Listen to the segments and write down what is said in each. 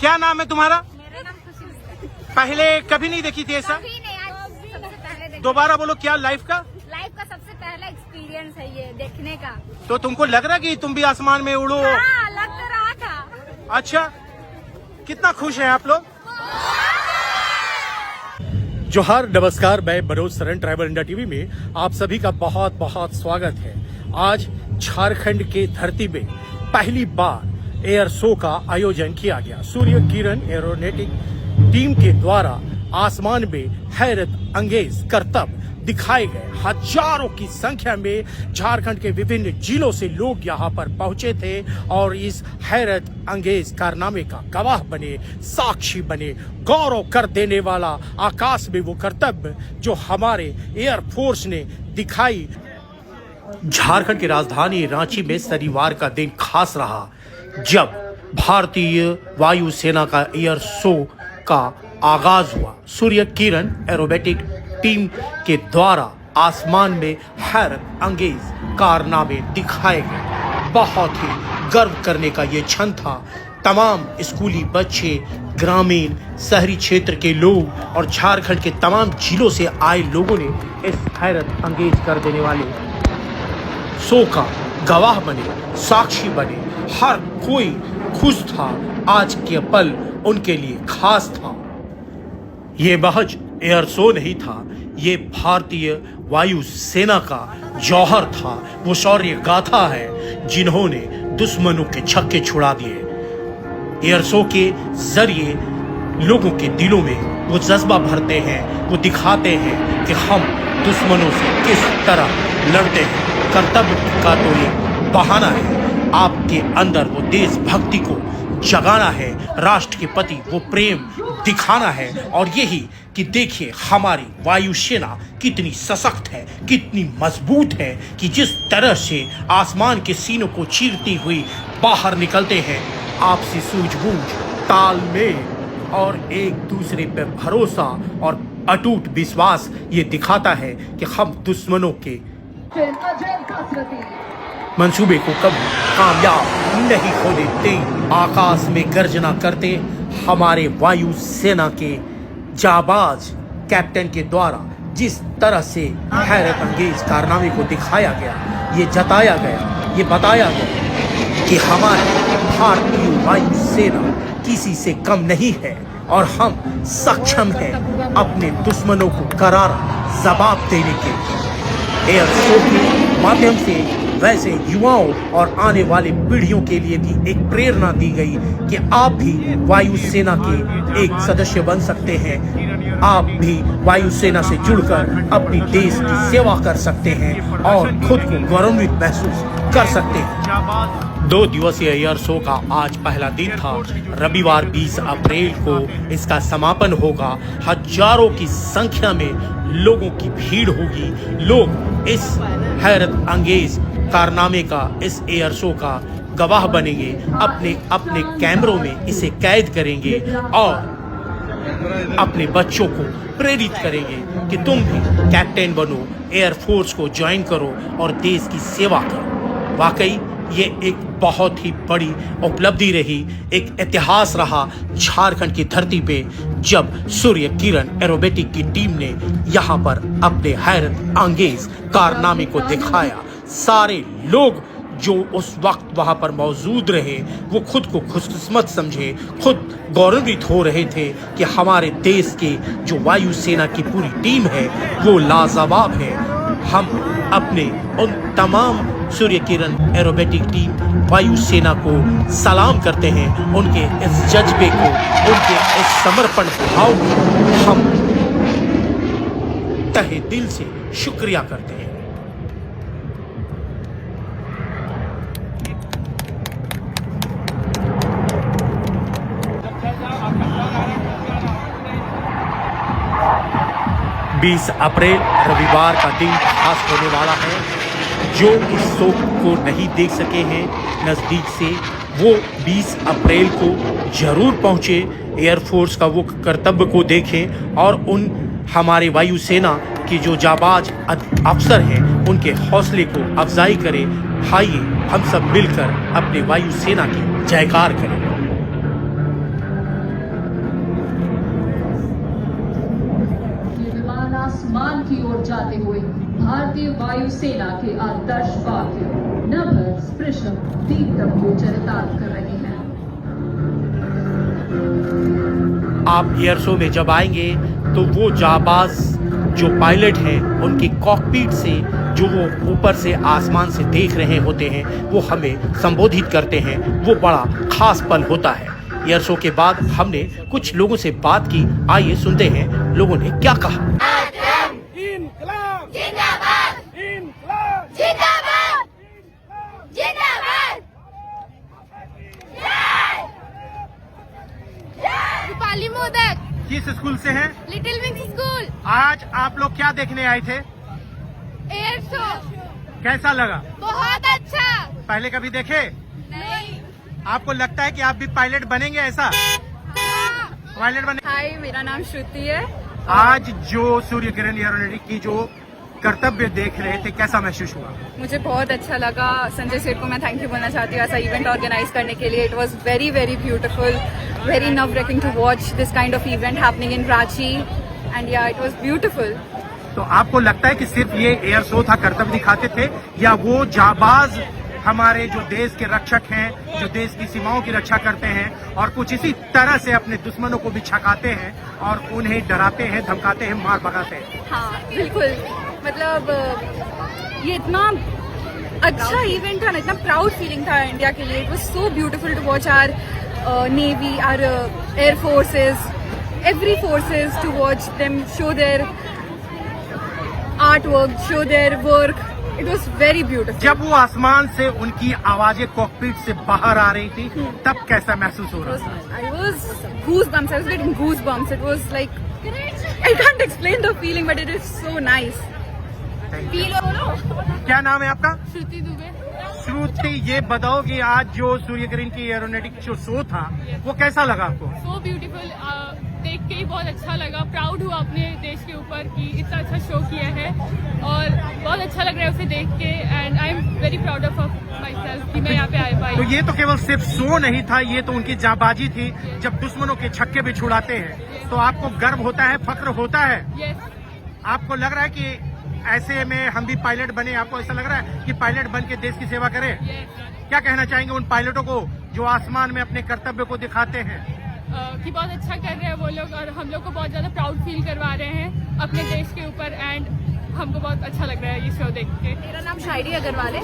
क्या नाम है तुम्हारा? मेरा नाम खुशी है। पहले कभी नहीं देखी थी ऐसा? कभी नहीं, आज सबसे पहले देखा। दोबारा बोलो, क्या लाइफ का सबसे पहला एक्सपीरियंस है ये देखने का। तो तुमको लग रहा है कि तुम भी आसमान में उड़ो? हाँ, लग तो रहा था। अच्छा, कितना खुश हैं आप लोग? जोहार, नमस्कार। मैं Manoj Saran, tribal India TV में आप सभी का बहुत बहुत स्वागत है। आज झारखंड के धरती में पहली बार एयर शो का आयोजन किया गया। सूर्य किरण एरोनॉटिक टीम के द्वारा आसमान में हैरत अंगेज करतब दिखाए गए। हजारों की संख्या में झारखंड के विभिन्न जिलों से लोग यहां पर पहुंचे थे और इस हैरत अंगेज कारनामे का गवाह बने, साक्षी बने। गौरव कर देने वाला आकाश में वो कर्तव्य जो हमारे एयरफोर्स ने दिखाई। झारखंड की राजधानी रांची में शनिवार का दिन खास रहा जब भारतीय वायुसेना का एयर शो का आगाज हुआ। सूर्य किरण एरोबेटिक टीम के द्वारा आसमान में हैरत अंगेज कारनामे दिखाए गए। बहुत ही गर्व करने का ये क्षण था। तमाम स्कूली बच्चे, ग्रामीण, शहरी क्षेत्र के लोग और झारखंड के तमाम जिलों से आए लोगों ने इस हैरत अंगेज कर देने वाले शो का गवाह बने, साक्षी बने। हर कोई खुश था। आज के पल उनके लिए खास था। ये महज एयर शो नहीं था, ये भारतीय वायु सेना का जौहर था। वो शौर्य गाथा है जिन्होंने दुश्मनों के छक्के छुड़ा दिए। एयर शो के जरिए लोगों के दिलों में वो जज्बा भरते हैं, वो दिखाते हैं कि हम दुश्मनों से किस तरह लड़ते हैं। कर्तव्य का तो ये बहाना है। आपके अंदर वो देशभक्ति को जगाना है, राष्ट्र के प्रति वो प्रेम दिखाना है। और यही कि देखिए हमारी वायुसेना कितनी सशक्त है, कितनी मजबूत है कि जिस तरह से आसमान के सीनों को चीरती हुई बाहर निकलते हैं। आपसी सूझबूझ, तालमेल और एक दूसरे पर भरोसा और अटूट विश्वास ये दिखाता है कि हम दुश्मनों के मंसूबे को कभी कामयाब नहीं होने दें। आकाश में गर्जना करते हमारे वायु सेना के जाबाज कैप्टन के द्वारा जिस तरह से हैरत अंगेज कारनामे को दिखाया गया, ये जताया गया, ये बताया गया कि हमारी भारतीय वायु सेना किसी से कम नहीं है और हम सक्षम हैं अपने दुश्मनों को करारा जवाब देने के। एयर शो के माध्यम से वैसे युवाओं और आने वाली पीढ़ियों के लिए भी एक प्रेरणा दी गई कि आप भी वायुसेना के एक सदस्य बन सकते हैं। आप भी वायुसेना से जुड़कर अपनी देश की सेवा कर सकते हैं और खुद को गौरवान्वित महसूस कर सकते हैं। 2 दिवसीय एयर शो का आज पहला दिन था। रविवार 20 अप्रैल को इसका समापन होगा। हजारों की संख्या में लोगों की भीड़ होगी। लोग इस हैरत अंगेज कारनामे का, इस एयर शो का गवाह बनेंगे, अपने अपने कैमरों में इसे कैद करेंगे और अपने बच्चों को प्रेरित करेंगे कि तुम भी कैप्टन बनो, एयरफोर्स को ज्वाइन करो और देश की सेवा करो। वाकई ये एक बहुत ही बड़ी उपलब्धि रही, एक इतिहास रहा झारखंड की धरती पे जब सूर्य किरण एरोबेटिक की टीम ने यहाँ पर अपने हैरत अंगेज कारनामे को दिखाया। सारे लोग जो उस वक्त वहां पर मौजूद रहे वो खुद को खुशकिस्मत समझे, खुद गौरवित हो रहे थे कि हमारे देश के जो वायुसेना की पूरी टीम है वो लाजवाब है। हम अपने उन तमाम सूर्य किरण एरोबेटिक टीम वायुसेना को सलाम करते हैं। उनके इस जज्बे को, उनके इस समर्पण भाव को हम तहे दिल से शुक्रिया करते हैं। बीस अप्रैल रविवार का दिन खास होने वाला है। जो इस शो को नहीं देख सके हैं नज़दीक से, वो 20 अप्रैल को जरूर पहुँचे, एयरफोर्स का वो कर्तव्य को देखें और उन हमारे वायुसेना के जो जाबाज अफसर हैं उनके हौसले को अफजाई करें। आइए हम सब मिलकर अपने वायुसेना की जयकार करें। भारतीय वायुसेना के आदर्श वाक्य नभ स्पृशम दीप्तम को चरितार्थ कर रहे हैं। आप एयर शो में जब आएंगे तो वो जाबाज जो पायलट हैं उनकी कॉकपीट से जो वो ऊपर से आसमान से देख रहे होते हैं वो हमें संबोधित करते हैं, वो बड़ा खास पल होता है। एयर शो के बाद हमने कुछ लोगों से बात की, आइए सुनते हैं लोगों ने क्या कहा। जिंदाबाद जिंदाबाद जिंदाबाद। रूपाली मोदक किस स्कूल से हैं? Little wings school. आज आप लोग क्या देखने आए थे? एयर शो कैसा लगा? बहुत अच्छा। पहले कभी देखे? नहीं। आपको लगता है कि आप भी पायलट बनेंगे? ऐसा पायलट बने? हाय, मेरा नाम श्रुति है। आज जो सूर्य किरण एरोनॉटिक्स की जो कर्तव्य देख रहे थे, कैसा महसूस हुआ? मुझे बहुत अच्छा लगा। संजय सेठ को मैं थैंक यू बोलना चाहती हूँ ऐसा इवेंट ऑर्गेनाइज करने के लिए। It was very very beautiful, very nerve racking to watch this kind of event happening in Ranchi and yeah it was beautiful. तो आपको लगता है कि सिर्फ ये एयर शो था, कर्तव्य दिखाते थे, या वो जाबाज हमारे जो देश के रक्षक हैं, जो देश की सीमाओं की रक्षा करते हैं और कुछ इसी तरह से अपने दुश्मनों को भी छकाते हैं और उन्हें डराते हैं, धमकाते हैं, मार भगाते हैं? हाँ बिल्कुल, मतलब ये इतना अच्छा इवेंट था ना, इतना प्राउड फीलिंग था इंडिया के लिए। It was so beautiful to watch our navy, our air forces, every forces, to watch them show their art work, show their work. It was very beautiful. जब वो आसमान से उनकी आवाजें कॉकपीट से बाहर आ रही थी तब कैसा महसूस हो रहा था? I was goosebumps. I was getting goosebumps. It was like I can't explain the feeling, but it is so nice. क्या नाम है आपका? श्रुति दुबे। श्रुति, ये बताओ कि आज जो सूर्य किरण की एरोनॉटिक्स जो शो था वो कैसा लगा आपको? सो ब्यूटीफुल, देख के ही बहुत अच्छा लगा। प्राउड हुआ अपने देश के ऊपर कि इतना अच्छा शो किया है और बहुत अच्छा लग रहा है उसे देख के। And I am very proud of my self कि मैं यहाँ पे आ पाई। तो ये तो केवल सिर्फ शो नहीं था, ये तो उनकी जाबाजी थी। जब दुश्मनों के छक्के भी छुड़ाते हैं तो आपको गर्व होता है, फक्र होता है। यस, आपको लग रहा है कि ऐसे में हम भी पायलट बने? आपको ऐसा लग रहा है कि पायलट बन के देश की सेवा करें? यस। क्या कहना चाहेंगे उन पायलटों को जो आसमान में अपने कर्तव्य को दिखाते हैं? कि बहुत अच्छा कर रहे हैं वो लोग और हम लोग को बहुत ज्यादा प्राउड फील करवा रहे हैं अपने देश के ऊपर। एंड हमको बहुत अच्छा लग रहा है ये शो देख के। मेरा नाम शायरी अग्रवाल है।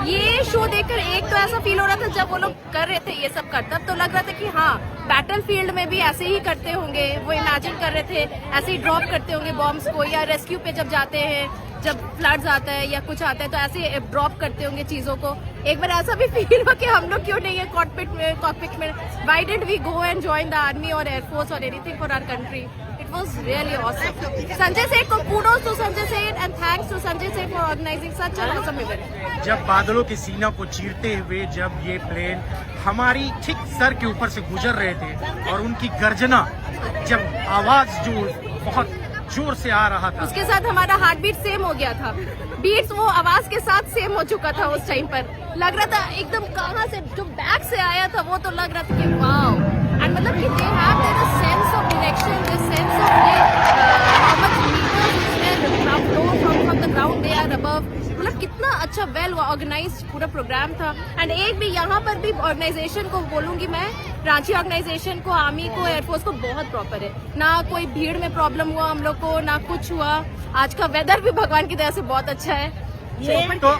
ये शो देखकर एक तो ऐसा फील हो रहा था जब वो लोग कर रहे थे ये सब करतब, तो लग रहा था कि हाँ बैटल फील्ड में भी ऐसे ही करते होंगे। वो इमेजिन कर रहे थे ऐसे ही ड्रॉप करते होंगे बॉम्ब्स को, या रेस्क्यू पे जब जाते हैं, जब फ्लड्स आता है या कुछ आता है तो ऐसे ड्रॉप करते होंगे चीजों को। एक बार ऐसा भी फील हुआ कि हम लोग क्यों नहीं है कॉकपिट में। Why did we go and join the army और एयरफोर्स और anything for our country? It was really awesome. Sanjay Seth को कूडोज टू संजय सेठ and thanks to Sanjay Seth for organising such an awesome event. जब बादलों की सीना को चीरते हुए जब ये प्लेन हमारी ठीक सर के ऊपर से गुजर रहे थे और उनकी गर्जना, जब आवाज जो बहुत जोर से आ रहा था, उसके साथ हमारा हार्ट बीट सेम हो गया था। बीट्स वो आवाज के साथ सेम हो चुका था उस टाइम पर। लग रहा था एकदम कहाँ से जो बैक से आया था वो तो लग रहा था कि वाओ। एंड मतलब कि they have that sense of direction, this sense of how much meters from the ground they are above. मतलब कितना अच्छा वेल ऑर्गेनाइज्ड पूरा प्रोग्राम था। एंड एक भी यहाँ पर भी ऑर्गेनाइजेशन को बोलूंगी मैं, रांची ऑर्गेनाइजेशन को, आर्मी को, एयरफोर्स को बहुत प्रॉपर है। ना कोई भीड़ में प्रॉब्लम हुआ हम लोग को, ना कुछ हुआ। आज का वेदर भी भगवान की दया से बहुत अच्छा है। तो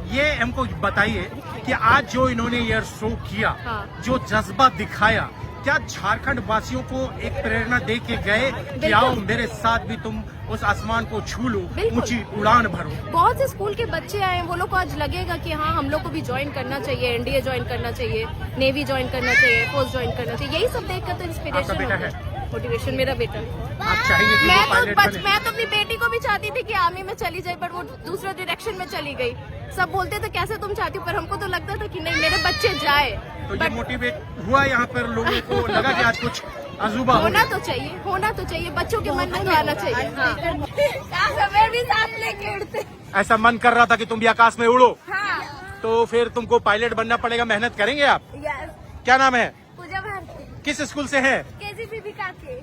ये हमको बताइए कि आज जो इन्होंने एयर शो किया, हाँ। जो जज्बा दिखाया, क्या झारखंड वासियों को एक प्रेरणा दे के गए कि आओ मेरे साथ भी तुम उस आसमान को छू लो, ऊंची उड़ान भरो? बहुत से स्कूल के बच्चे आए, वो लोग को आज लगेगा कि हाँ हम लोग को भी ज्वाइन करना चाहिए, एनडीए ज्वाइन करना चाहिए, नेवी ज्वाइन करना चाहिए, फोर्स ज्वाइन करना चाहिए। यही सब देखकर तो इंस्पिरेशन आपका बेटा होता है। मोटिवेशन मेरा बेटा। आप चाहेंगे कि वो पायलट बने? मैं तो अपनी बेटी को भी चाहती थी कि आर्मी में चली जाए, पर वो दूसरे डायरेक्शन में चली गई। सब बोलते थे कैसे तुम चाहती हो, पर हमको तो लगता था कि नहीं मेरे बच्चे जाए। तो ये मोटिवेट हुआ यहाँ पर, लोगों को लगा कि आज कुछ अजूबा होना तो चाहिए, बच्चों के मन में तो आना चाहिए। हमें भी साथ लेके उड़ते। ऐसा मन कर रहा था कि तुम भी आकाश में उड़ो, हाँ। तो फिर तुमको पायलट बनना पड़ेगा। मेहनत करेंगे आप? यस। क्या नाम है? पूजा भारती। किस स्कूल से है? केजीपी भी काके।